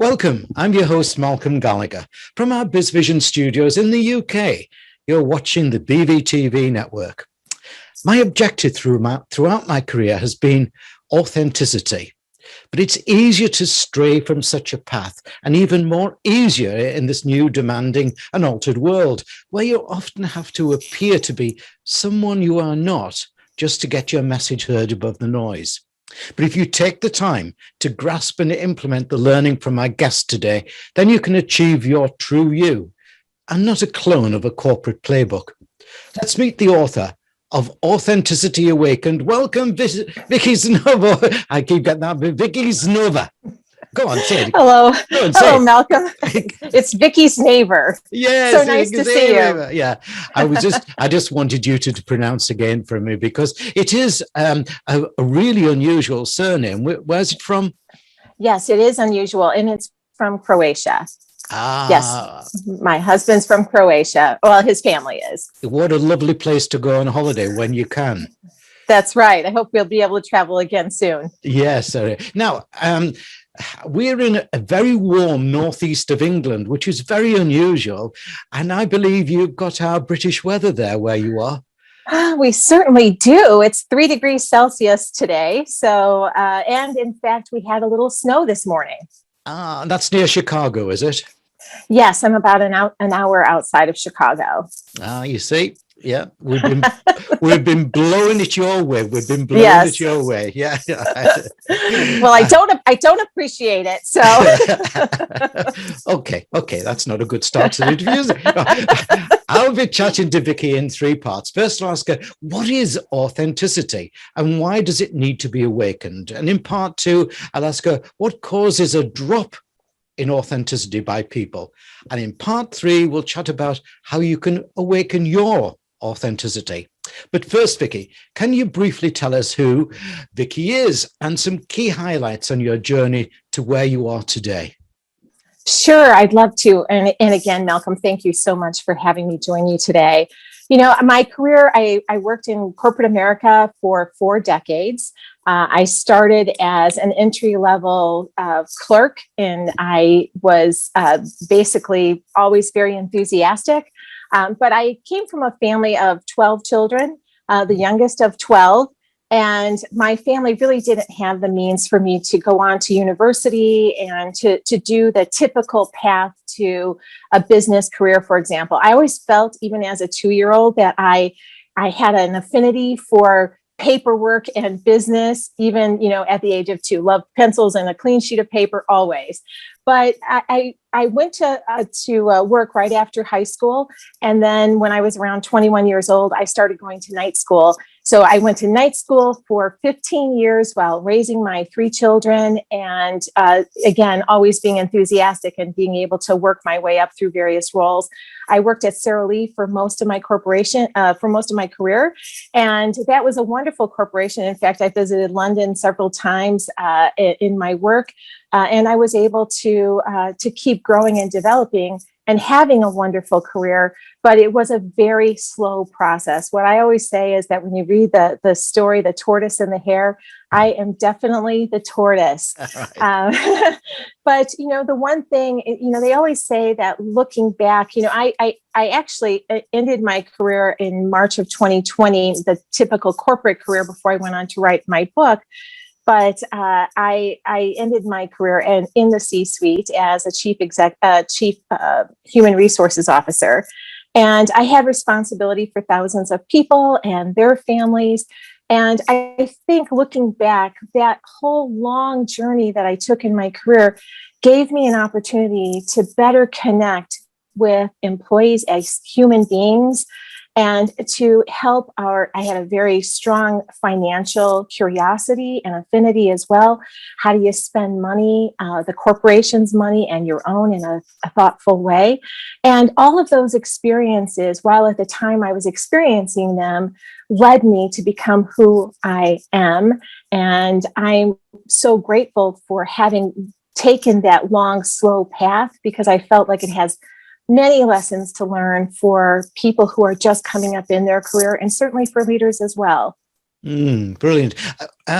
Welcome. I'm your host, Malcolm Gallagher, from our BizVision studios in the UK. You're watching the BVTV network. My objective throughout my career has been authenticity, but it's easier to stray from such a path, and even more easier in this new demanding and altered world, where you often have to appear to be someone you are not just to get your message heard above the noise. But if you take the time to grasp and implement the learning from our guest today, then you can achieve your true you and not a clone of a corporate playbook. Let's meet the author of Authenticity Awakened. Welcome, Vicki Znavor. I keep getting that, but Vicki Znavor. Go on, say it. Hello. Go on, Hello, Malcolm. It's Vicki Znavor. Yes, so nice to see you. Yeah, I just wanted you to pronounce again for me, because it is a really unusual surname. Where's it from? Yes, it is unusual, and it's from Croatia. Ah, yes, my husband's from Croatia. Well, his family is. What a lovely place to go on holiday when you can. That's right. I hope we'll be able to travel again soon. Yes. Now, we're in a very warm northeast of England, which is very unusual. And I believe you've got our British weather there where you are. We certainly do. It's 3 degrees Celsius today. So, and in fact, we had a little snow this morning. Ah, that's near Chicago, is it? Yes, I'm about an hour outside of Chicago. Ah, you see. Yeah, we've been blowing it your way. We've been blowing it your way. Yeah. Well, I don't appreciate it. So okay, that's not a good start to the interview. I'll be chatting to Vicki in 3 parts. First, I'll ask her, what is authenticity and why does it need to be awakened? And in part 2, I'll ask her, what causes a drop in authenticity by people? And in part 3, we'll chat about how you can awaken your authenticity. But first, Vicki, can you briefly tell us who Vicki is and some key highlights on your journey to where you are today? Sure, I'd love to. And again, Malcolm, thank you so much for having me join you today. You know, my career, I worked in corporate America for 4 decades. I started as an entry-level clerk, and I was basically always very enthusiastic. But I came from a family of 12 children, the youngest of 12. And my family really didn't have the means for me to go on to university and to do the typical path to a business career, for example. I always felt, even as a 2-year-old, that I had an affinity for paperwork and business, even, at the age of 2, loved pencils and a clean sheet of paper always. But I went to work right after high school. And then when I was around 21 years old, I started going to night school. So I went to night school for 15 years while raising my 3 children. And again, always being enthusiastic and being able to work my way up through various roles. I worked at Sara Lee for most of my career. And that was a wonderful corporation. In fact, I visited London several times in my work. And I was able to keep growing and developing and having a wonderful career, but it was a very slow process. What I always say is that when you read the story, The Tortoise and the Hare, I am definitely the tortoise. Right. But, the one thing, they always say that looking back, I actually ended my career in March of 2020, the typical corporate career, before I went on to write my book. But I ended my career in the C-suite as a chief human resources officer. And I had responsibility for thousands of people and their families. And I think looking back, that whole long journey that I took in my career gave me an opportunity to better connect with employees as human beings, and to help I had a very strong financial curiosity and affinity as well. How do you spend money, the corporation's money and your own, in a thoughtful way? And all of those experiences, while at the time I was experiencing them, led me to become who I am. And I'm so grateful for having taken that long, slow path, because I felt like it has many lessons to learn for people who are just coming up in their career, and certainly for leaders as well. Brilliant.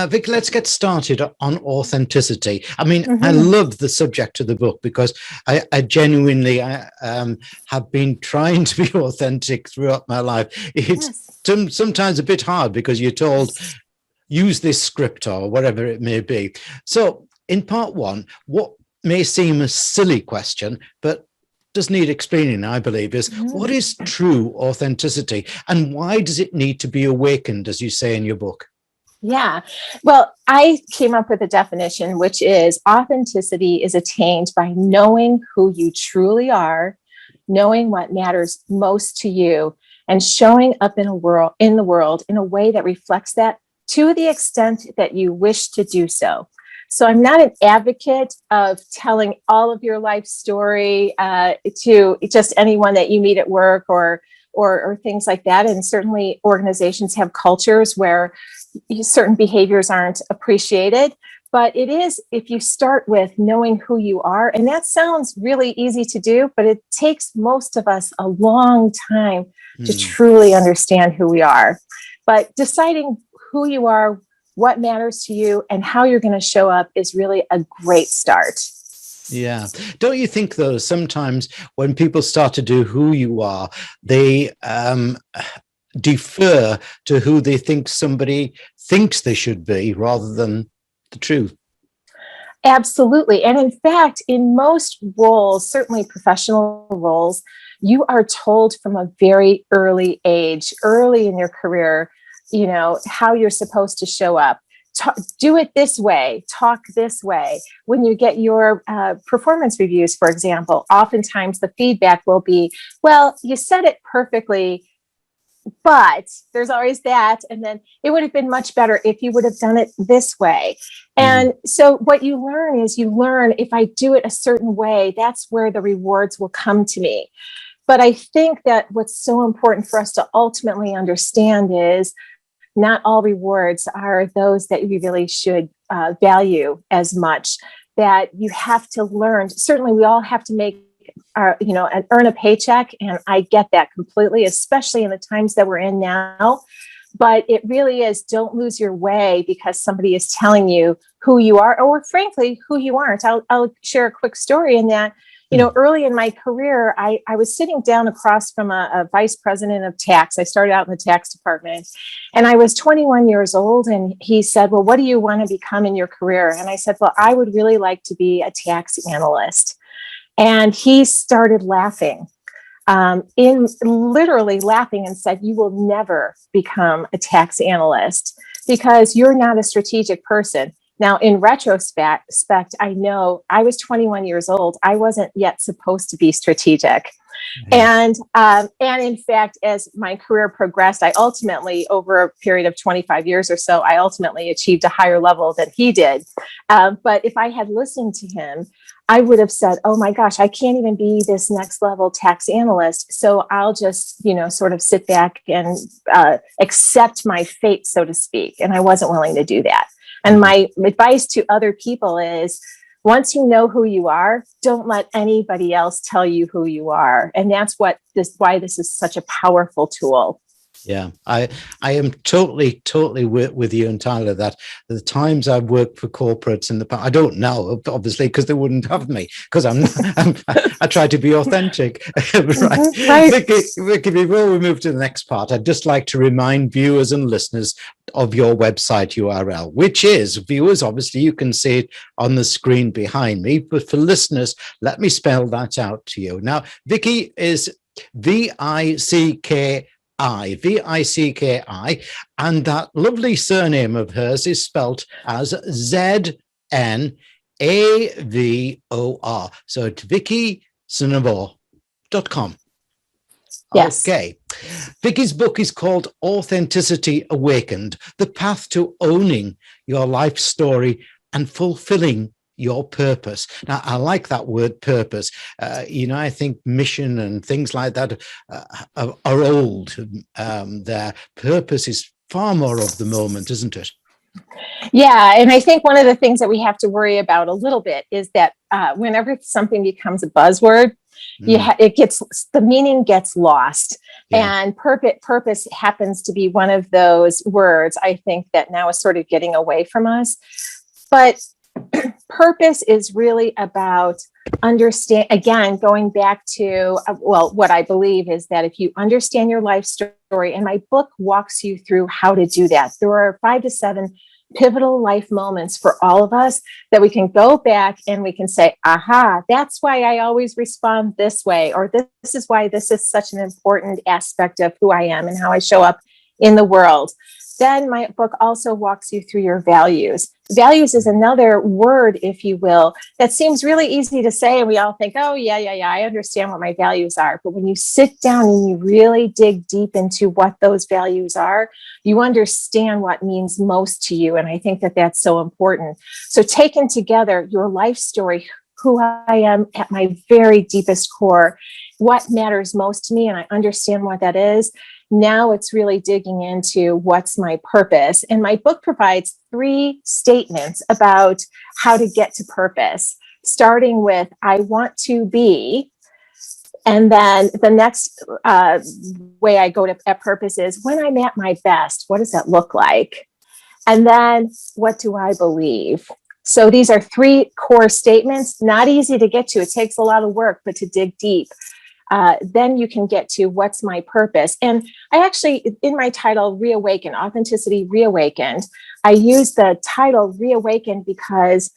Vic, let's get started on authenticity. I mean, I Mhm. love the subject of the book because I genuinely have been trying to be authentic throughout my life. It's Yes. sometimes a bit hard because you're told, use this script or whatever it may be. So in part one, what may seem a silly question, but does need explaining, I believe, is what Mhm. is true authenticity and why does it need to be awakened, as you say in your book? Yeah. Well, I came up with a definition, which is authenticity is attained by knowing who you truly are, knowing what matters most to you, and showing up in the world in a way that reflects that to the extent that you wish to do so. So I'm not an advocate of telling all of your life story to just anyone that you meet at work or things like that. And certainly organizations have cultures where certain behaviors aren't appreciated. But it is, if you start with knowing who you are, and that sounds really easy to do, but it takes most of us a long time to Hmm. truly understand who we are. But deciding who you are, what matters to you, and how you're going to show up is really a great start. Yeah. Don't you think, though, sometimes when people start to do who you are, they defer to who they think somebody thinks they should be rather than the truth? Absolutely. And in fact, in most roles, certainly professional roles, you are told from a very early age, early in your career, how you're supposed to show up. Do it this way, talk this way. When you get your performance reviews, for example, oftentimes the feedback will be, well, you said it perfectly, but there's always that. And then it would have been much better if you would have done it this way. Mm. And so what you learn is if I do it a certain way, that's where the rewards will come to me. But I think that what's so important for us to ultimately understand is not all rewards are those that you really should value as much, that you have to learn. Certainly, we all have to make and earn a paycheck. And I get that completely, especially in the times that we're in now. But it really is, don't lose your way because somebody is telling you who you are, or frankly, who you aren't. I'll share a quick story in that. Mm. Early in my career, I was sitting down across from a vice president of tax. I started out in the tax department and I was 21 years old. And he said, well, what do you want to become in your career? And I said, well, I would really like to be a tax analyst. And he started laughing, in literally laughing, and said, you will never become a tax analyst because you're not a strategic person. Now, in retrospect, I know I was 21 years old. I wasn't yet supposed to be strategic. Yeah. And in fact, as my career progressed, I ultimately, over a period of 25 years or so, I ultimately achieved a higher level than he did. But if I had listened to him, I would have said, oh my gosh, I can't even be this next level tax analyst. So I'll just, sort of sit back and accept my fate, so to speak. And I wasn't willing to do that. And Mhm. my advice to other people is, once you know who you are, don't let anybody else tell you who you are. And that's why this is such a powerful tool. Yeah, I am totally with you entirely. That the times I've worked for corporates in the past, I don't know, obviously, because they wouldn't have me because I try to be authentic. Right, Mhm, right. Vicky, before we move to the next part, I'd just like to remind viewers and listeners of your website URL, which is, viewers, obviously you can see it on the screen behind me, but for listeners, let me spell that out to you. Now, Vicky is Vicki, and that lovely surname of hers is spelt as Znavor. So it's VickiZnavor.com. Yes. Okay. Vicky's book is called Authenticity Awakened, The Path to Owning Your Life Story and Fulfilling Your Purpose. Now, I like that word purpose. I think mission and things like that are old. Their purpose is far more of the moment, isn't it? Yeah. And I think one of the things that we have to worry about a little bit is that whenever something becomes a buzzword, The meaning gets lost. Yeah. And purpose happens to be one of those words, I think, that now is sort of getting away from us. But purpose is really about again, going back to, what I believe is that if you understand your life story, and my book walks you through how to do that, there are 5 to 7 pivotal life moments for all of us that we can go back and we can say, aha, that's why I always respond this way, or this is why this is such an important aspect of who I am and how I show up in the world. Then my book also walks you through your values. Values is another word, if you will, that seems really easy to say. And we all think, oh, yeah, I understand what my values are. But when you sit down and you really dig deep into what those values are, you understand what means most to you. And I think that that's so important. So taken together, your life story, who I am at my very deepest core, what matters most to me, and I understand what that is. Now it's really digging into what's my purpose. And my book provides 3 statements about how to get to purpose, starting with, I want to be. And then the next way I go at purpose is, when I'm at my best, what does that look like? And then, what do I believe? So these are 3 core statements, not easy to get to. It takes a lot of work, but to dig deep. Then you can get to what's my purpose. And I actually, in my title, Reawaken, Authenticity Reawakened, I use the title Reawakened because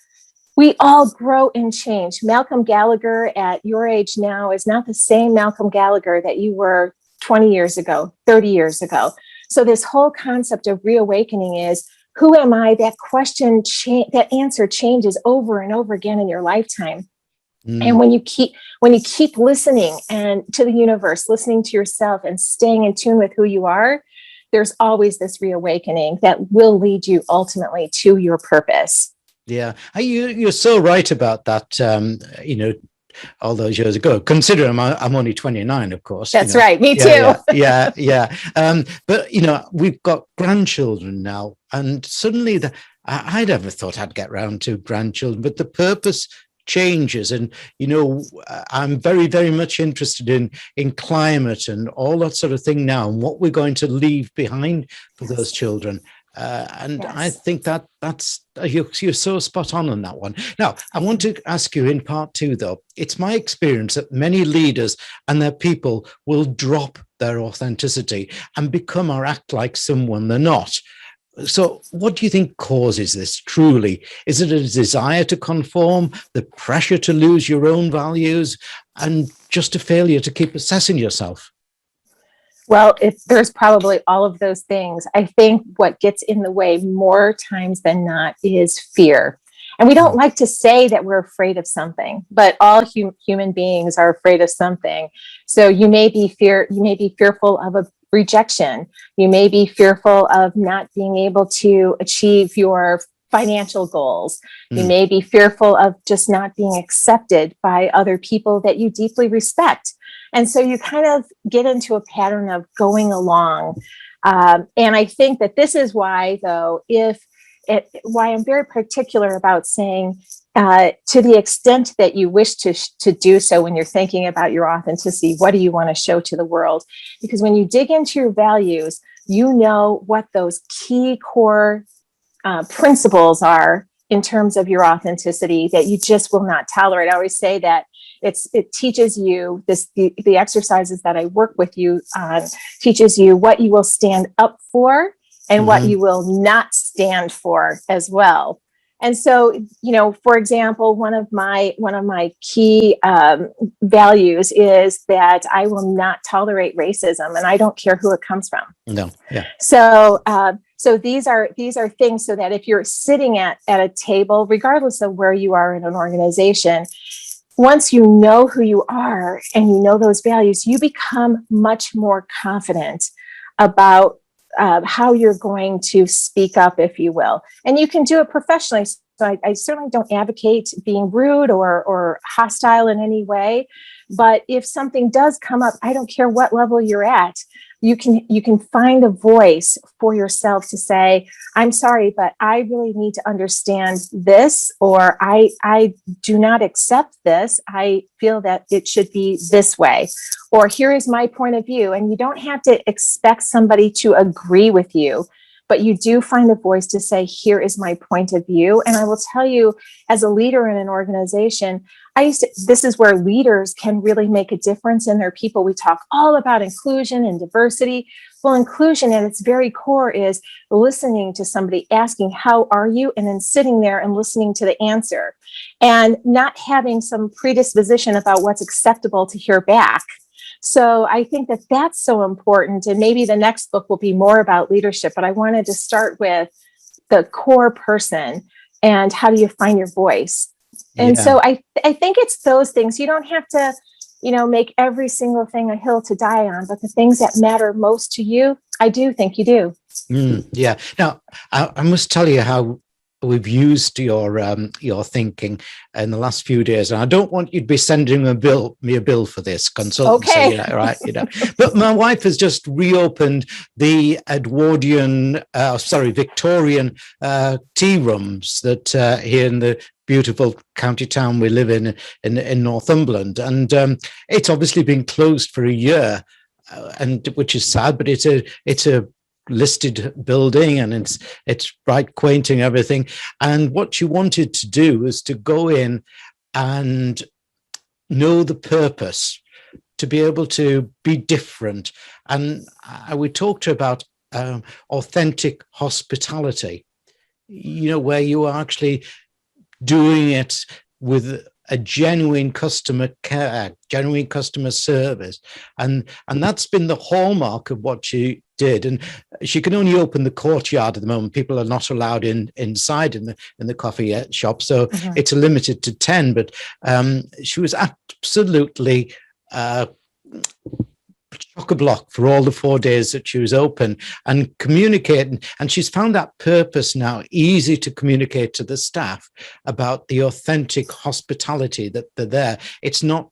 we all grow and change. Malcolm Gallagher at your age now is not the same Malcolm Gallagher that you were 20 years ago, 30 years ago. So this whole concept of reawakening is, who am I? That question, that answer changes over and over again in your lifetime. And when you keep listening and to the universe, listening to yourself and staying in tune with who you are, there's always this reawakening that will lead you ultimately to your purpose. Yeah, you're so right about that. All those years ago, considering I'm only 29, of course. That's right. Me too. Yeah. But, we've got grandchildren now, and suddenly I never thought I'd get round to grandchildren, but the purpose changes. And, I'm very, very much interested in climate and all that sort of thing now, and what we're going to leave behind for those children. And yes. I think that's you're so spot on that one. Now, I want to ask you in part 2, though. It's my experience that many leaders and their people will drop their authenticity and become or act like someone they're not. So what do you think causes this truly? Is it a desire to conform, the pressure to lose your own values, and just a failure to keep assessing yourself? Well, there's probably all of those things. I think what gets in the way more times than not is fear. And we don't like to say that we're afraid of something, but all human beings are afraid of something. So you may be fearful of a rejection. You may be fearful of not being able to achieve your financial goals. You may be fearful of just not being accepted by other people that you deeply respect. And so you kind of get into a pattern of going along. And I think that this is why, though, why I'm very particular about saying, to the extent that you wish to do so when you're thinking about your authenticity, what do you want to show to the world? Because when you dig into your values, you know what those key core principles are in terms of your authenticity that you just will not tolerate. I always say that it teaches you the exercises that I work with you on teaches you what you will stand up for and what you will not stand for as well. And so, for example, one of my key values is that I will not tolerate racism, and I don't care who it comes from. No, yeah. So these are things so that if you're sitting at a table, regardless of where you are in an organization, once you know who you are and you know those values, you become much more confident about how you're going to speak up, if you will. And you can do it professionally. So I certainly don't advocate being rude or hostile in any way, But if something does come up, I don't care what level you're at, you can find a voice for yourself to say, I'm sorry, but I really need to understand this, or I do not accept this. I feel that it should be this way, or here is my point of view. And you don't have to expect somebody to agree with you, but you do find a voice to say, here is my point of view. And I will tell you, as a leader in an organization, this is where leaders can really make a difference in their people. We talk all about inclusion and diversity. Well, inclusion at its very core is listening to somebody, asking, how are you? And then sitting there and listening to the answer, and not having some predisposition about what's acceptable to hear back. So I think that that's so important. And maybe the next book will be more about leadership, but I wanted to start with the core person and how do you find your voice? And so I think it's those things. You don't have to, make every single thing a hill to die on, but the things that matter most to you, I do think you do. Yeah. Now, I must tell you how we've used your thinking in the last few days, and I don't want you to be sending me a bill for this consultancy, okay. Right? But my wife has just reopened the Victorian tea rooms that here in the beautiful county town we live in Northumberland, and it's obviously been closed for a year, and which is sad, but it's a listed building, and it's right quaint and everything. And what she wanted to do was to go in and know the purpose, to be able to be different. And we talked about authentic hospitality, where you are actually doing it with a genuine customer care, genuine customer service. And that's been the hallmark of what she did. And she can only open the courtyard at the moment. People are not allowed inside in the coffee shop. So it's limited to 10, but she was absolutely chock-a-block for all the 4 days that she was open and communicating. And she's found that purpose now easy to communicate to the staff about the authentic hospitality that they're there. It's not,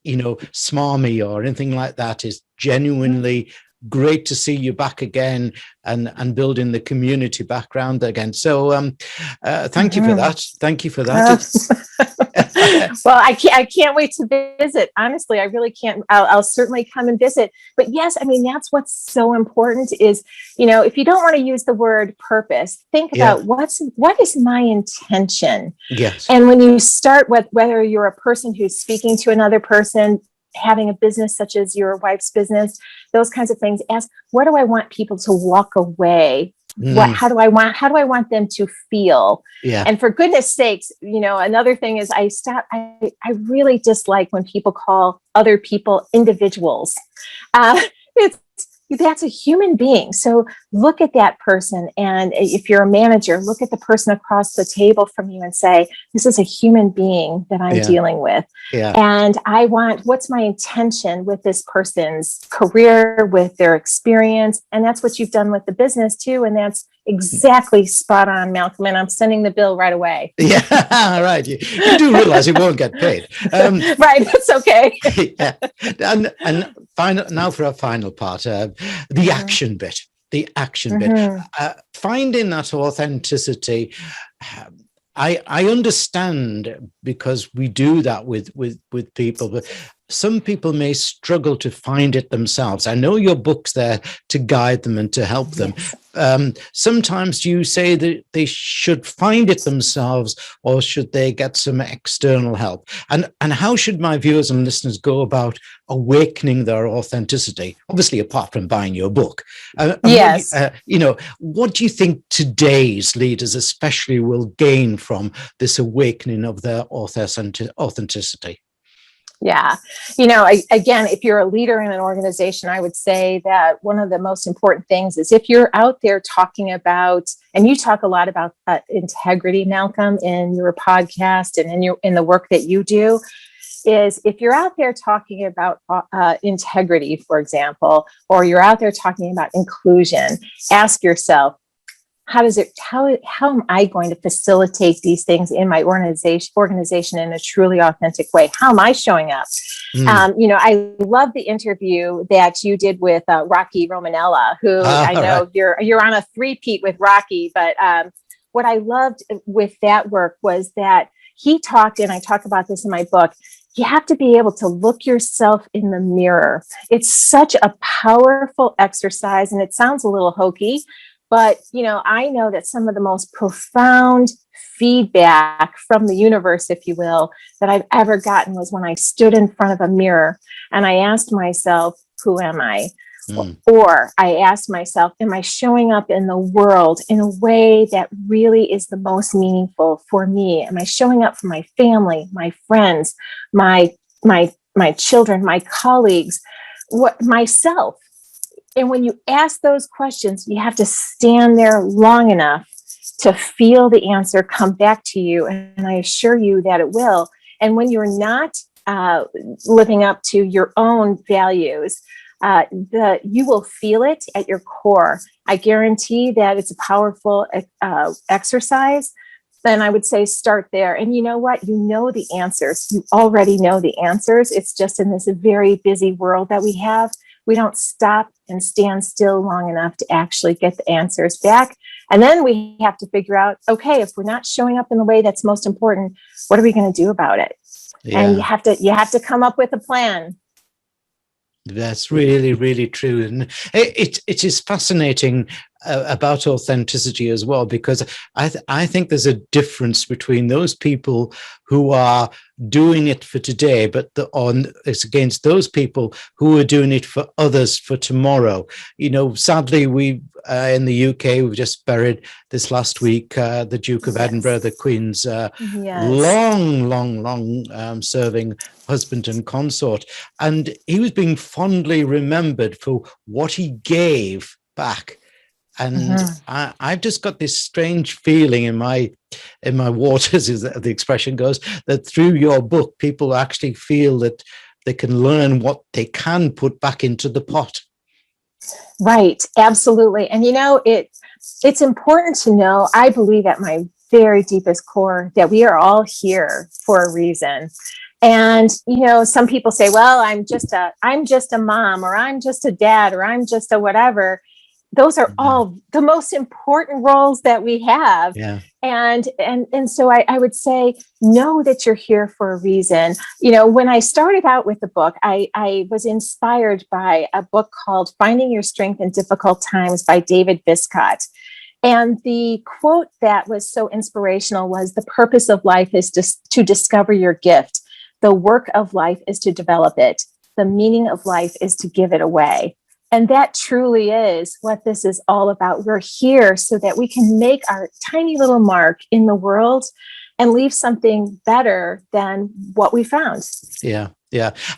smarmy or anything like that. It's genuinely great to see you back again and building the community background again. So thank you for that. Thank you for that. Well, I can't wait to visit. Honestly, I really can't. I'll certainly come and visit. But yes, I mean, that's what's so important is, if you don't want to use the word purpose, think about what is my intention? Yes. And when you start with whether you're a person who's speaking to another person, having a business such as your wife's business, those kinds of things, ask, what do I want people to walk away? How do I want them to feel? Yeah. And for goodness sakes, another thing is I really dislike when people call other people individuals. That's a human being. So look at that person. And if you're a manager, look at the person across the table from you and say, this is a human being that I'm dealing with. Yeah. And what's my intention with this person's career, with their experience? And that's what you've done with the business too. And that's exactly spot on, Malcolm. And I'm sending the bill right away. Yeah, right. You do realize you won't get paid. Right. That's okay. Yeah. And now for our final part, the action bit. The action bit. Finding that authenticity. I understand, because we do that with people, but some people may struggle to find it themselves. I know your book's there to guide them and to help them. Sometimes you say that they should find it themselves, or should they get some external help? And how should my viewers and listeners go about awakening their authenticity? Obviously, apart from buying your book. Yes. What do you think today's leaders especially will gain from this awakening of their authenticity? Yeah. Again, if you're a leader in an organization, I would say that one of the most important things is if you're out there talking about, and you talk a lot about integrity, Malcolm, in your podcast and in the work that you do, is if you're out there talking about integrity, for example, or you're out there talking about inclusion, ask yourself, how am I going to facilitate these things in my organization in a truly authentic way? How am I showing up? I love the interview that you did with Rocky Romanella, who I know you're on a three-peat with Rocky. But what I loved with that work was that he talked, and I talk about this in my book, you have to be able to look yourself in the mirror. It's such a powerful exercise, and it sounds a little hokey, but I know that some of the most profound feedback from the universe, if you will, that I've ever gotten was when I stood in front of a mirror and I asked myself, who am I? Or I asked myself, am I showing up in the world in a way that really is the most meaningful for me? Am I showing up for my family, my friends, my children, my colleagues, myself? And when you ask those questions, you have to stand there long enough to feel the answer come back to you. And I assure you that it will. And when you're not living up to your own values, you will feel it at your core. I guarantee that it's a powerful exercise. Then I would say start there. And you know what? You know the answers. You already know the answers. It's just in this very busy world that we have, we don't stop and stand still long enough to actually get the answers back. And then we have to figure out, okay, if we're not showing up in the way that's most important, what are we going to do about it? Yeah. And you have to come up with a plan. That's really, really true. And it is fascinating about authenticity as well, because I think there's a difference between those people who are doing it for today, but it's against those people who are doing it for others for tomorrow. Sadly, we in the UK, we've just buried this last week the Duke of Edinburgh, the Queen's long serving husband and consort, and he was being fondly remembered for what he gave back. And I've just got this strange feeling in my waters, as the expression goes, that through your book, people actually feel that they can learn what they can put back into the pot. Right, absolutely. And it's important to know, I believe at my very deepest core, that we are all here for a reason. And, some people say, well, I'm just a mom, or I'm just a dad, or I'm just a whatever. Those are all the most important roles that we have. Yeah. And so I would say, know that you're here for a reason. When I started out with the book, I was inspired by a book called Finding Your Strength in Difficult Times by David Biscott. And the quote that was so inspirational was, the purpose of life is to discover your gift. The work of life is to develop it. The meaning of life is to give it away. And that truly is what this is all about. We're here so that we can make our tiny little mark in the world and leave something better than what we found. Yeah.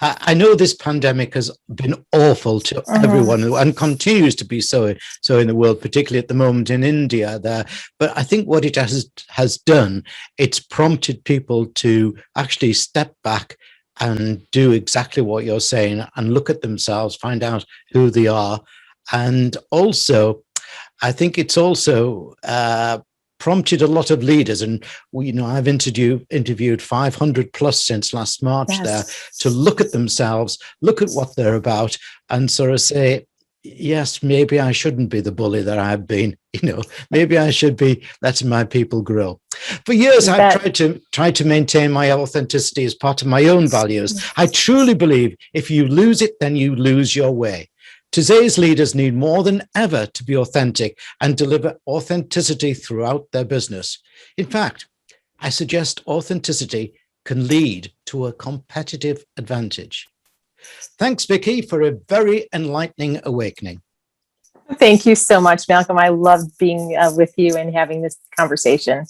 I know this pandemic has been awful to everyone, and continues to be so in the world, particularly at the moment in India there. But I think what it has done, it's prompted people to actually step back and do exactly what you're saying and look at themselves, find out who they are. And also, I think it's also prompted a lot of leaders. And I've interviewed 500 plus since last March there, to look at themselves, look at what they're about, and sort of say, yes, maybe I shouldn't be the bully that I've been. Maybe I should be letting my people grow. For years, I've tried to maintain my authenticity as part of my own values. I truly believe if you lose it, then you lose your way. Today's leaders need more than ever to be authentic and deliver authenticity throughout their business. In fact, I suggest authenticity can lead to a competitive advantage. Thanks, Vicki, for a very enlightening awakening. Thank you so much, Malcolm. I loved being with you and having this conversation.